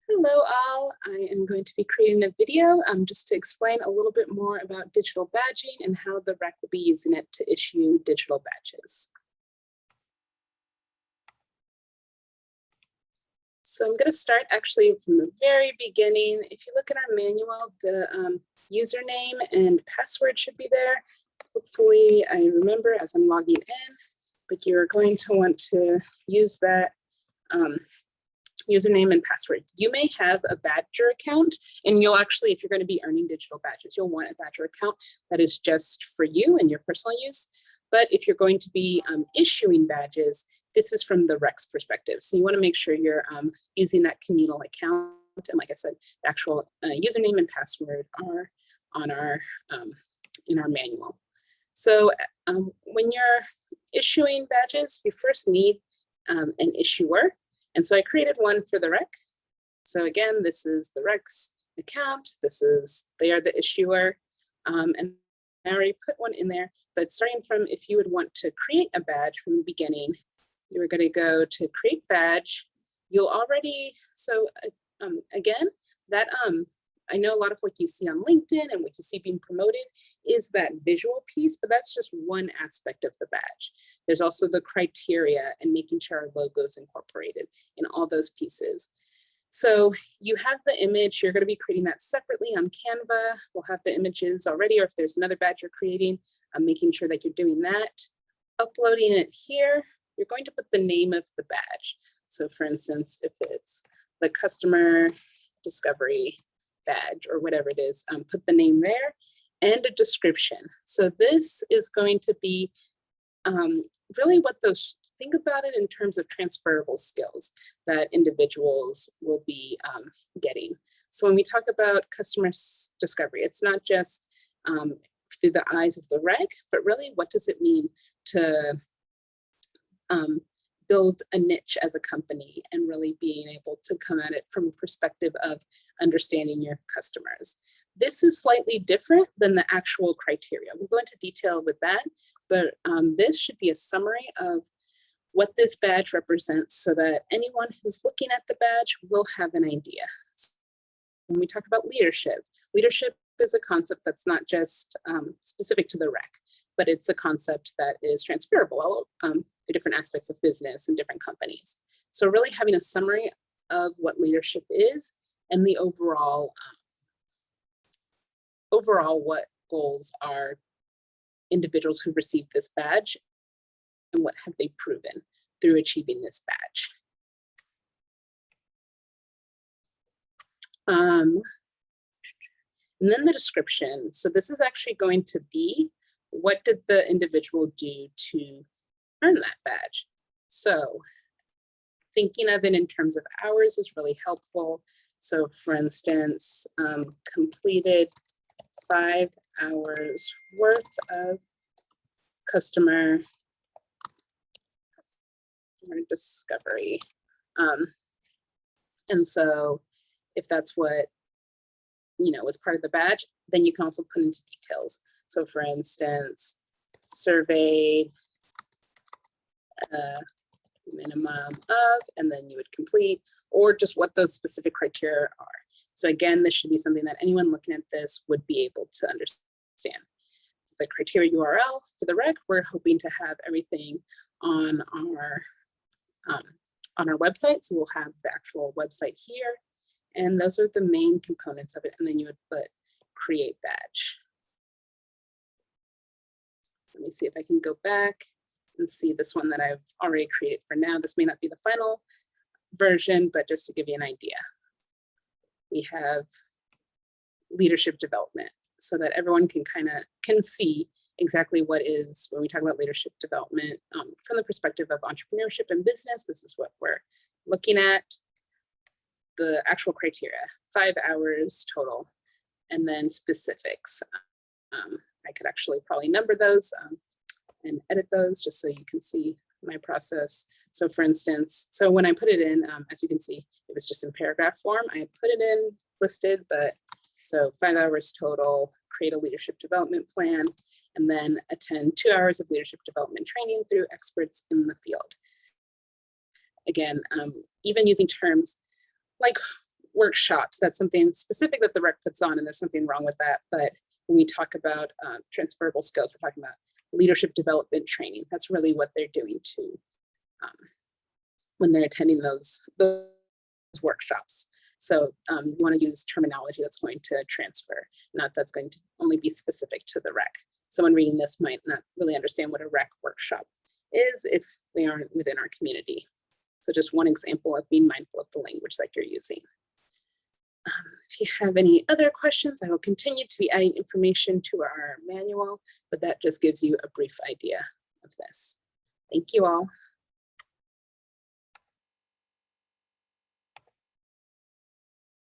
Hello all, I am going to be creating a video just to explain a little bit more about digital badging and how the REC will be using it to issue digital badges. So I'm going to start actually from the very beginning. If you look at our manual, the username and password should be there. Hopefully I remember as I'm logging in, but you're going to want to use that username and password. You may have a Badger account, and you'll actually, if you're going to be earning digital badges, you'll want a Badger account that is just for you and your personal use. But if you're going to be issuing badges, this is from the REC's perspective. So you want to make sure you're using that communal account. And like I said, the actual username and password are on our in our manual. So when you're issuing badges, you first need an issuer. And so I created one for the REC. So again, this is the REC's account. They are the issuer. And I already put one in there, but starting from, if you would want to create a badge from the beginning, you are going to go to create badge. You'll already, so again, that I know a lot of what you see on LinkedIn and what you see being promoted is that visual piece, but that's just one aspect of the badge. There's also the criteria and making sure our logo is incorporated in all those pieces. So you have the image, you're going to be creating that separately on Canva. We'll have the images already, or if there's another badge you're creating, making sure that you're doing that. Uploading it here, you're going to put the name of the badge. So for instance, if it's the customer discovery badge or whatever it is, put the name there and a description. So this is going to be really what those, think about it in terms of transferable skills that individuals will be getting. So when we talk about customer discovery, it's not just through the eyes of the REC, but really what does it mean to build a niche as a company and really being able to come at it from a perspective of understanding your customers. This is slightly different than the actual criteria. We'll go into detail with that, but this should be a summary of what this badge represents so that anyone who's looking at the badge will have an idea. When we talk about leadership, leadership is a concept that's not just specific to the REC, but it's a concept that is transferable to different aspects of business and different companies. So really having a summary of what leadership is and the overall what goals are individuals who received this badge and what have they proven through achieving this badge. And then the description. So this is actually going to be, what did the individual do to earn that badge? So thinking of it in terms of hours is really helpful. So for instance, completed 5 hours worth of customer discovery. And so if that's what, was part of the badge, then you can also put into details. So for instance, surveyed minimum of, and then you would complete, or just what those specific criteria are. So again, this should be something that anyone looking at this would be able to understand. The criteria URL for the REC, we're hoping to have everything on our website. So we'll have the actual website here. And those are the main components of it. And then you would put create badge. Let me see if I can go back and see this one that I've already created for now. This may not be the final version, but just to give you an idea. We have leadership development so that everyone can see exactly what is, when we talk about leadership development from the perspective of entrepreneurship and business, this is what we're looking at. The actual criteria, 5 hours total, and then specifics. I could actually probably number those and edit those just so you can see my process. So for instance, so when I put it in, as you can see, it was just in paragraph form. I put it in listed, but so 5 hours total, create a leadership development plan, and then attend 2 hours of leadership development training through experts in the field. Again, even using terms like workshops, that's something specific that the rec puts on, and there's something wrong with that. But when we talk about transferable skills, we're talking about leadership development training. That's really what they're doing to when they're attending those workshops. So you want to use terminology that's going to transfer, not that's going to only be specific to the rec. Someone reading this might not really understand what a rec workshop is if they aren't within our community. So just one example of being mindful of the language that you're using. If you have any other questions, I will continue to be adding information to our manual, but that just gives you a brief idea of this. Thank you all.